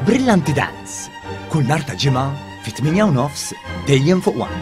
Brillanti Dance, kull nhar ta' ġimgħa fit-8:30 dejjem fuq One.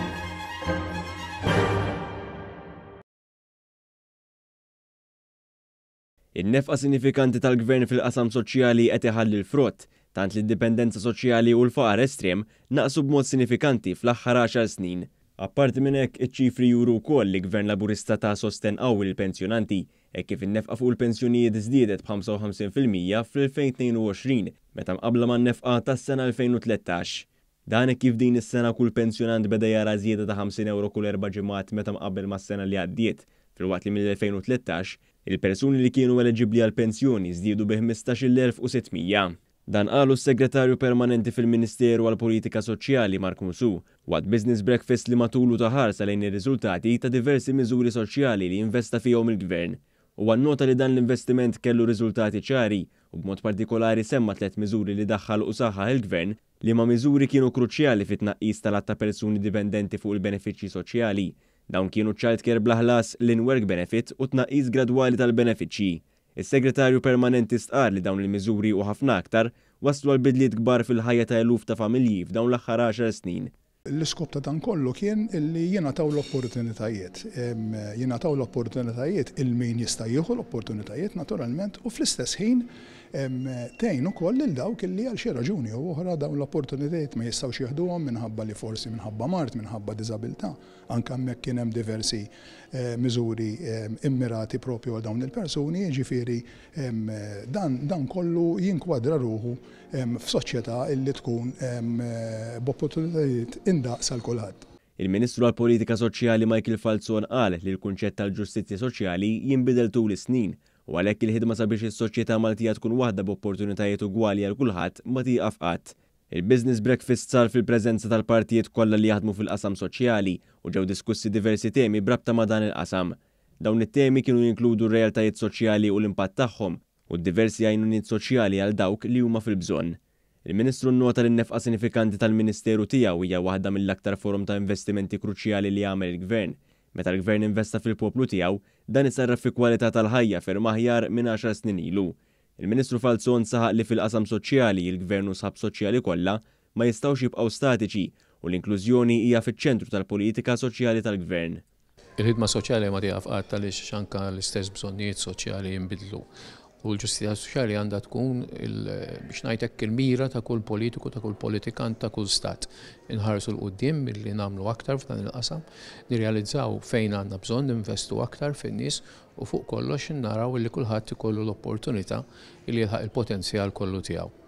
In-nefqa sinifikanti tal-Gvern fil-qasam soċjali qed iħalli l-frott, tant l-indipendenza soċjali u l-faqar estrem naqsu b'mod sinifikanti fl-aħħar 10 snin. Apparti minn hekk iċ-ċifri juru wkoll li Gvern Laburista ta' sosten qawwi lill-pensjonanti hekk kif in-nefqa fuq il-pensjonijiet żdiedet b'55% fl-2022 meta mqabbla man-nefqa tas-sena 2013. Dan hekk kif din is-sena kull pensjonant beda jara żieda ta' €50 kull 4 ġimgħat meta mqabbel mas-sena li għaddiet, filwaqt li mill-2013 il-persuni li kienu eliġibbli għal pensjoni żdiedu bi 15,600. Dan qalu s-Segretarju Permanenti fil-Ministeru għall Politika Soċjali Mark Musu waqt business breakfast li matulu ta' ħarsa lejn ir-riżultati ta' diversi miżuri soċjali li investa fihom il-Gvern. U għannota li dan l-investiment kellu riżultati ċari u b'mod partikolari semma 3 miżuri li daħħal u saħħaħ il-Gvern li ma' miżuri kienu kruċjali fit-tnaqqis tal-att ta' persuni dipendenti fuq il-benefiċċji soċjali. Dawn kienu childcare bl-ħlas l-in-work benefit u tnaqqis gradwali tal-benefiċċji. Is-Segretarju Permanenti stqar li dawn il-miżuri u ħafna aktar waslu għal bidliet kbar fil-ħajja ta' eluf ta' familji f'dawn l-aħħar 10 snin. L-iskop ta' dan kollu kien li jingħataw l-opportunitajiet. Jingħataw l-opportunitajiet il-min jista' jieħu l-opportunitajiet naturalment u fl-istess ħin tgħin ukoll lil dawk illi għal xi raġuni u oħra dawn l-opportunitajiet ma jistgħux jieħduhom minħabba li forsi minħabba mart, minħabba diżabilità. Anke hemmhekk kien hemm diversi miżuri immirati propju għal dawn il-persuni, jiġifieri dan kollu jinkwadra ruħu f'soċjetà illi tkun b'opportunitajiet indaqs għal kulħadd. Il-Ministru għall-Politika Soċjali Michael Falzon qal li l-kunċett tal-ġustizzja soċjali jinbidel tul is-snin u għalhekk il-ħidma sabiex is-soċjetà Maltija tkun waħda b'opportunitajiet ugwali għal kulħadd ma tieqaf qatt. Il-business breakfast sar fil-preżenza tal-partijiet kollha li jaħdmu fil-qasam soċjali u ġew diskussi diversi temi brabta ma' dan il-qasam. Dawn it-temi kienu jinkludu r-realtajiet soċjali u l-impatt tagħhom u diversi għajnuniet soċjali għal dawk li huma fil-bżonn. Il-Ministru nnota li n-nefqa sinifikanti tal-Ministeru tiegħu hija waħda mill-aktar forum ta' investimenti kruċjali li jagħmel il-Gvern. Meta l-Gvern investa fil-poplu tiegħu, dan isarraf fi kwalità tal-ħajja ferm aħjar minn 10 snin ilu. Il-Ministru Falzon saħaq li fil-qasam soċjali il-Gvern u sħab soċjali kollha ma jistgħux jibqgħu statiċi u l-inklużjoni hija fiċ-ċentru tal-politika soċjali tal-Gvern. Il-ħidma soċjali ma tiegħek qatt għaliex x'anke l-istess bżonnijiet soċjali jinbidlu. U l-ġustizja soċjali għandha tkun biex ngħidlek il-mira ta' kull politiku, ta' kull politikant, ta' kull stat. Inħarsu l-qudiem milli nagħmlu aktar f'dan il-qasam, nirrealizzaw fejn għandna bżonn ninvestu aktar fin-nies u fuq kollox naraw li kulħadd ikollu l-opportunità li jilħaq il-potenzjal kollu tiegħu.